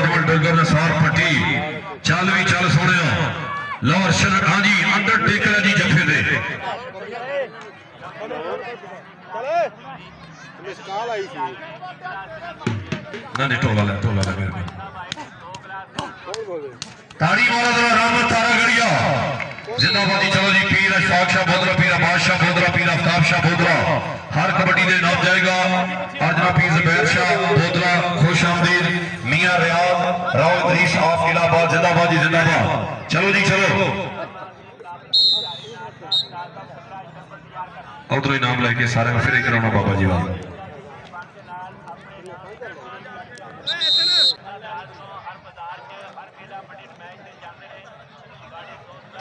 केवल डोगर ने सार पट्टी चल भी चल सोने लो अर्शन हाँ जी अंडरटेकर जी जफे दे नहीं टोला ले मेरे ताड़ी वाला जरा रामत तारा गड़िया जिंदाबादी चलो जी पीर अशफाक शाह बोदरा पीर बादशाह बोदरा पीर आफ्ताब शाह बोदरा हर कबड्डी दे नाम जाएगा और जनाब पीर ज़ुबैर शाह बोदरा खुश आमदीद मियां रियाज राव इदरीस ऑफ इलाहाबाद जिंदाबाद जी जिंदाबाद चलो जी चलो उधर ही नाम लेके सारे में फिर कराना बाबा जी वाला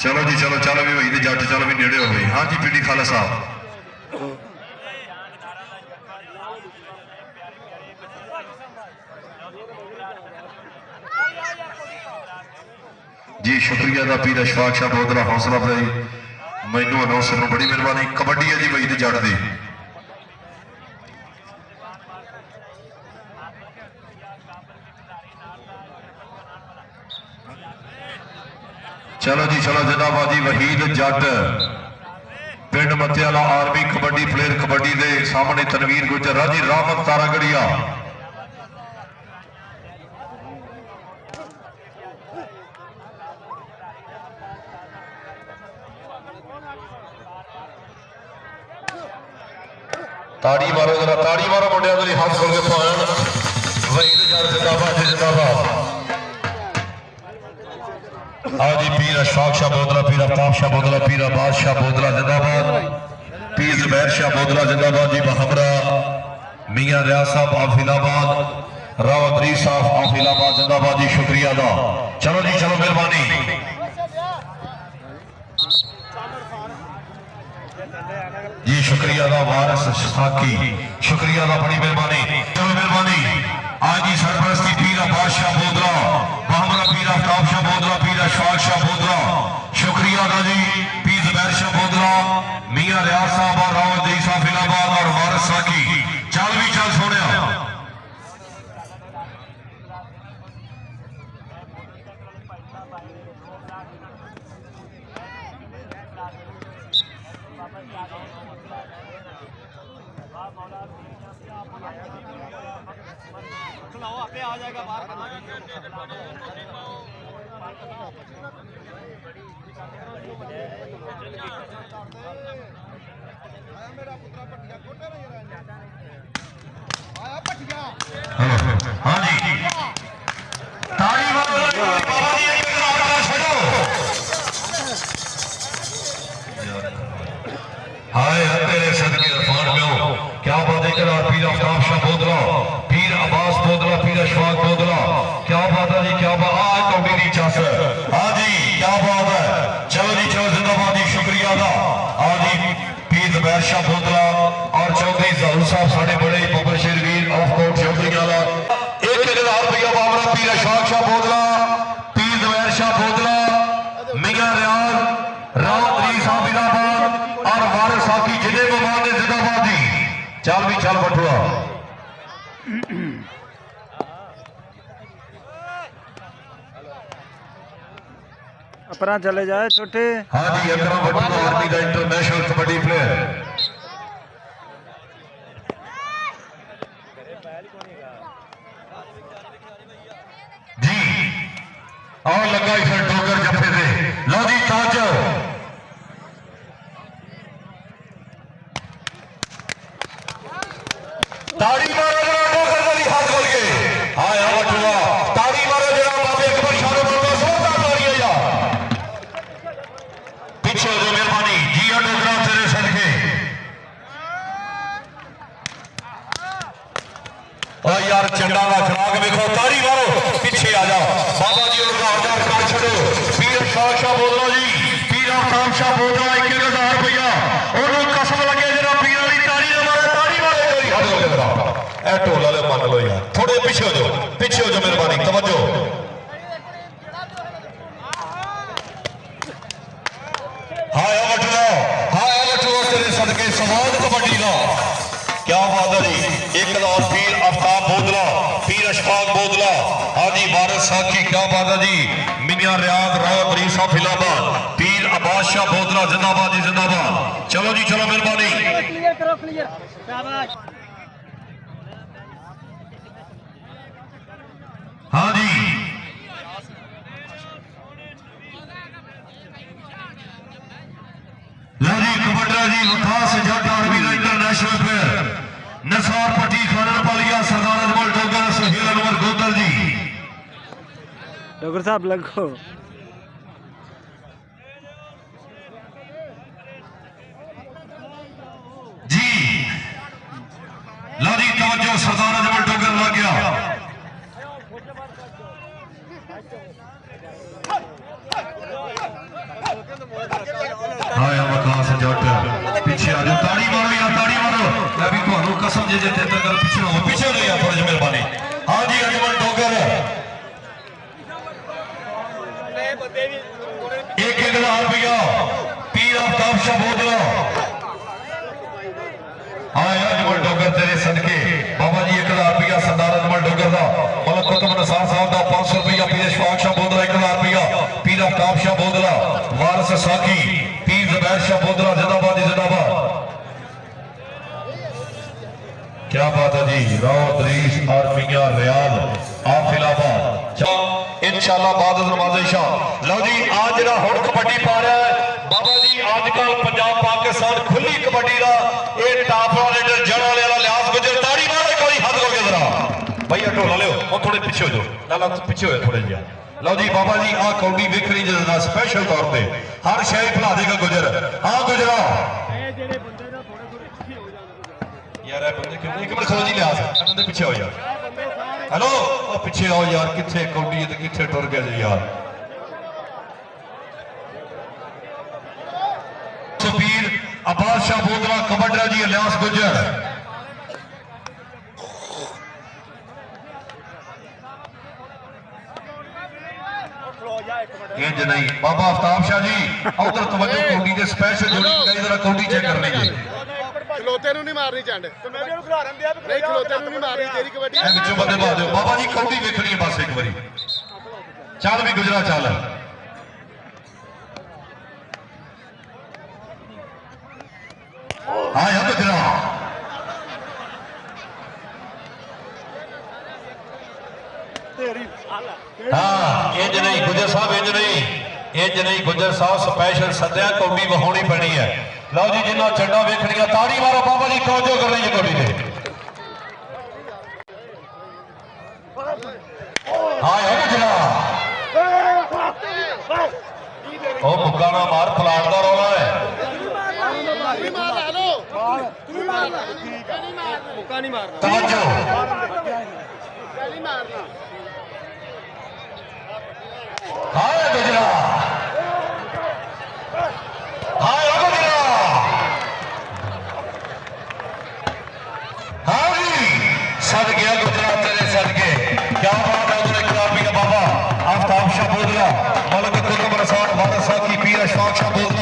चलो जी चलो चलो भी भाई जट चलो भी नेड़े हो गई हाँ जी पीडी खाला साहब जी शुक्रिया दा पीर अशफाक शाह बोदरा हौसला अफजाई मैनू अनाउंसर नूं बड़ी मेहरबानी कबड्डी है जी भाई जट दी चलो जी चलो जिंदाबाद जी वहीद जट पिंड मत्तेवाला आर्मी कबड्डी प्लेयर कबड्डी दे सामने तनवीर गुजर जी रामत तारागढ़िया ताड़ी मारो जरा ताड़ी मारो मुंडिया मेरी हाथ खोल के पान वहीद जट जिंदाबाद जिंदाबाद आजी पीर अशफाक शाह बोदरा पीर आफ्ताब शाह बोदरा पीर अब्बास शाह बोदरा जिंदाबाद पीर ज़ुबैर शाह बोदरा जिंदाबाद जी बहमरा मियां रियाज साहब आफिलाबाद राव इदरीस साहब आफिलाबाद जिंदाबाद जी शुक्रिया दा चलो जी चलो मेहरबानी जी शुक्रिया दा वारिस साकी शुक्रिया दा बड़ी मेहरबानी चलो मेहरबानी आज जी सरपरस्ती पीर अब्बास शाह बोदरा बहमरा पीर आफ्ताब शाह बोदरा पीर अशफाक शाह बोदरा शुक्रिया दा जी पीर ज़ुबैर शाह बोदरा मियां रियाज साहब और राव इदरीस साहब इलाहाबाद और वारिस साकी चल भी चल सोने आ जाएगा बाहर हाँ जी ताड़ी मारो बाबा जी छोड़ो हाय तेरे सदके इरफान में हो क्या बात है कर पीर आफ्ताब शाह बोदरा पीर अब्बास बोदरा पीर अशफाक बोदरा क्या बात है जी क्या बात आज कौड़ी दी चस हाँ जी क्या बात है चलो जी चलो जिंदाबाद जी शुक्रिया दा हाँ जी पीर ज़ुबैर शाह बोदरा और चौधरी ज़हूर साहब साढ़े बड़े बाबा शेरवीर ऑफ कोर्ट चौधरी वाला 1000 रुपया बाबरा पीर अशफाक शाह बोदरा पीर ज़ुबैर शाह बोदरा मियां रियाज राव इदरीस साहब इलाहाबाद और वारिस साकी जिले मेहमान ने जिंदाबाद जी चल भी चल बटुआ अपना चले जाए छोटे हाँ जी अकरम बटुआ आर्मी का इंटरनेशनल कबड्डी प्लेयर जी और लगा फिर डोगर जफे से लो जी ताज ताड़ी मारो जरा डोगर वाली हाथ खोल के हाय बटुआ ताड़ी मारो जरा बाबे के बशारो बाबा सोता मारिए यार पीछे हो मेहरबानी जिया डोगरा तेरे सदके और यार चंडा का खराक देखो ताड़ी मारो पीछे आ जाओ बाबा जी और हजार कर छोड़ो पीर अशफाक शाह बोदरा जी पीर आफ्ताब शाह बोदरा 1000 रुपया और कसम लगे जरा पीर वाली ताड़ी मारे कोई हद हो जरा ए ढोला ले मान लो यार थोड़े पीछे हो जाओ मेहरबानी तवज्जो हाय बटुआ तेरे सदके समाज कबड्डी ला क्या बात है जी 1000 पीर आफ्ताब बोदला पीर अशफाक बोदला हाँ जी वारिस साकी क्या बात है जी मियां रियाज राव बरीसा फिलाबाद पीर अब्बास शाह बोदला जिंदाबाद जी जिंदाबाद चलो जी चलो मेहरबानी क्लियर करो क्लियर शाबाश हाँ जी लो जी कबड्डा जी खास जट आर्मी इंटरनेशनल प्लेयर नसार पट्टी खानन पालिया सरदार अजमल डोगर सुहेल अनवर गोदल जी डॉक्टर साहब लगो जी लो जी तवज्जो सरदार अजमल डोगर लग गया आया वकास जट पीछे आ जाओ ताड़ी मारो यार ताड़ी मारो मैं भी ਤੁਹਾਨੂੰ कसम जे जे तेतर कर पीछे हो पीछे नहीं आ थोड़ी मेहरबानी हां जी अजमल डोगर एक एक रुपया पीर आफ्ताब शाह बोदला आया अजमल डोगर तेरे सदके बाबा जी 1000 रुपया सरदार अजमल डोगर दा मलक कुतुब नसार साहब दा 500 रुपया पीर शफाक शाह बोदला 1000 रुपया पीर आफ्ताब शाह बोदला वारिस साकी पीर ज़ुबैर शाह बोदला जिंदाबाद जिंदाबाद क्या बात है जी राव दरीस और मियां रियाज आफिलाबाद इंशाल्लाह बाद नमाज़े शाह लो जी आज जरा हुण कबड्डी पा रहा है बाबा जी आजकल पंजाब पाकिस्तान खुली कबड्डी दा ये टॉप वाले जड़ वाले वाला लिहाज गुजर ताड़ी मारे कोई हद हो गया जरा भैया ढोला लियो और थोड़े पीछे हो जाओ लाला पीछे हो थोड़े जिहा लो जी बाबा जी आ कौडी वेखनी जरा स्पेशल तौर पे हर शय भुला देगा गुजर हां गुजरा यार बंदे क्यों एक मिनट खलो जी लिहाज बंदे पीछे हो यार हेलो ओ पीछे आओ यार किथे कौडी ते किथे टुर गए जी यार पीर अब्बास शाह बोदला कबड्डा जी इलियास गुजर इंज नहीं बाबा आफ्ताब शाह जी उधर तवज्जो कौडी दे स्पेशल जोड़ी गई जरा कौडी चेक कर लेंगे खलोते नहीं मारनी चंड नहीं खलोते नहीं मारनी तेरी कबड्डी ए विचों बंदे मार दो बाबा जी कौडी देखनी है बस एक बारी चल भी गुजरा चल आया गुजरा हाँ इंज नहीं गुजर साहब इंज नहीं गुजर साहब स्पेशल सद्या कौडी वहाउणी पैनी है लो जी जिन्ना चंडा वेखनिया ताड़ी मारो बाबा जी तवज्जो कर रही है कौडी ते आया गुजरा ओ मुक्का ना मार प्लाट दा रौला है तवज्जो हाय गुजरा हाय गुजरा हाँ जी सद गया गुजरा तेरे सदके क्या बात है उधर गुलाबी का बाबा आफ्ताब शाह बोदला मलक कुतुब नसार वारिस साकी पीर शफाक शाह बोदला